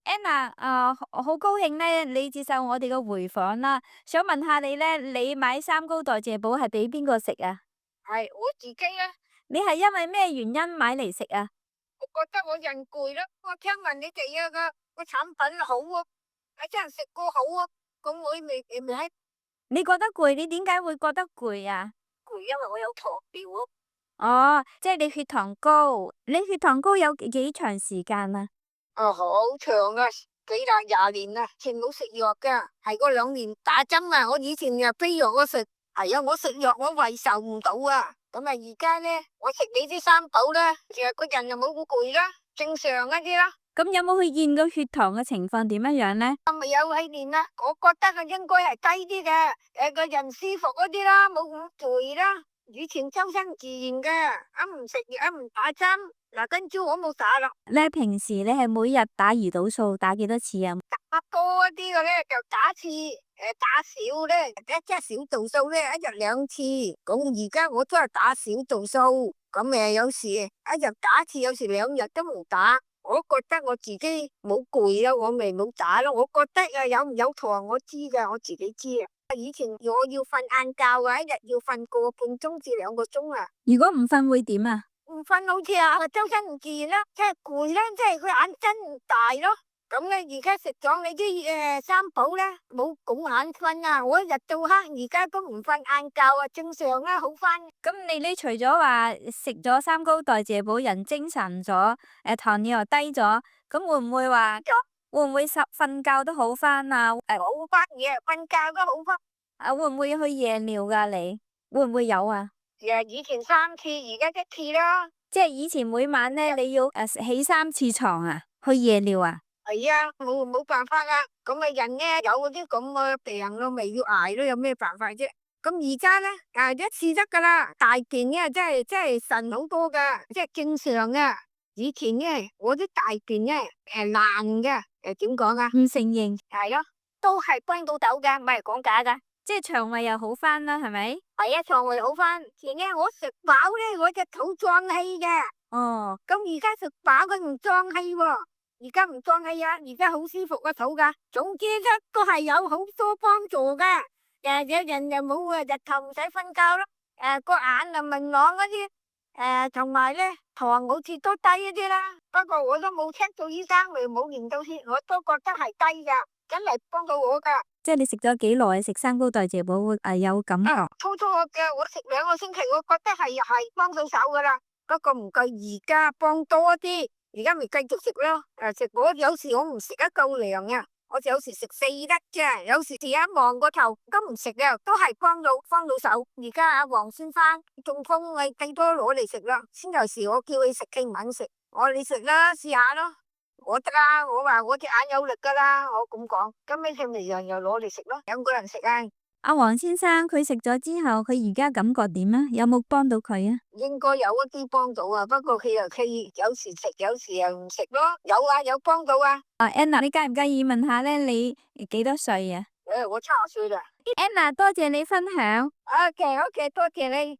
Anna，好高興咧，你接受我哋嘅回訪啦。想問下你咧，你買三高代謝寶係俾邊個食啊？係我自己啊，你係因為咩原因買嚟食啊？我覺得我人攰咯。我聽聞你哋個產品好啊，我真係食過好啊。咁我未喺你覺得攰，你點解會覺得攰啊？攰，因為我有糖尿啊。哦，即係你血糖高，你血糖高有幾長時間啊？哦，好長啊，廿年啦，前冇食藥噶，係嗰2年打針啊。我以前又俾藥我食，係啊，我食藥我胃受唔到啊。咁啊，而家咧我食你啲三寶啦，其實個人又冇咁攰啦，正常一啲啦。咁有冇去驗個血糖嘅情況點樣樣呢？我咪有喺練啦，我覺得佢應該係低啲嘅，個人舒服嗰啲啦，冇咁攰啦。以前周身自然嘅，唔食藥唔打針，嗱跟住我冇打啦。你平時你係每日打胰島素打幾多次啊？打多一啲嘅咧就打次，打少咧即係小度數咧一日2次。咁而家我都係打小度數，咁有時一日打一次，有時2日都冇打。我覺得我自己冇攰啊，我咪冇打咯。我覺得啊，有唔有糖我知噶，我自己知啊。以前我要瞓晏覺啊，一日要瞓個半鐘至2個鐘啊。如果唔瞓會點啊？唔瞓好似周身唔自然啦，即係攰啦，即係佢眼真唔大咯。咁咧而家食咗你啲三寶咧，冇咁眼瞓啊！我一日到黑而家都唔瞓晏覺啊，正常啦，好翻。咁你除咗話食咗三高代謝寶，人精神咗，糖尿又低咗，咁會唔會瞓覺都好翻啊？好翻嘢，瞓覺都好翻。會唔會去夜尿噶你？會唔會有啊？以前3次，而家1次啦。即係以前每晚咧，你要起3次床啊，去夜尿啊？係啊，冇辦法啊。咁啊人咧有嗰啲咁嘅病咯，咪要挨咯，有咩辦法啫？咁而家咧1次得噶啦，大便咧真係神好多噶，即係正常啊。以前咧我啲大便咧爛嘅，點講啊？唔承認，係咯，都係幫到豆噶，唔係講假噶。即係腸胃又好翻啦，係咪？係啊，腸胃好翻。前咧我食飽咧，我隻肚脹氣嘅。哦，咁而家食飽佢唔脹氣喎，而家唔脹氣啊，而家好舒服個肚噶。總之咧都係有好多幫助嘅。有人又冇日頭唔使瞓覺咯，個眼又明朗嗰啲，同埋咧糖好似都低一啲啦。不過我都冇 check 到醫生，咪冇驗到血，我都覺得係低噶，真係幫到我噶。即係你食咗幾耐食三高代謝寶會有感覺？初初嘅我食2個星期，我覺得係幫到手噶啦。不過唔夠而家幫多啲，而家咪繼續食咯。食我有時我唔食得夠糧啊，我有時食4粒啫，有時一望個頭都唔食啊，都係幫到手。而家阿黃先生中風，我幾多攞嚟食啦。先有時我叫佢食，佢唔肯食，我話你食啦，試下咯。我得啦，我話我隻眼有力噶啦，我咁講。咁尾佢咪又攞嚟食咯，兩個人食啊。阿黃先生佢食咗之後，佢而家感覺點啊？有冇幫到佢啊？應該有一啲幫到啊，不過佢有時食，有時又唔食咯。有啊，有幫到啊。Anna，你介唔介意問下咧？你幾多歲啊我70歲啦。？Anna，多謝你分享。OK，多謝你。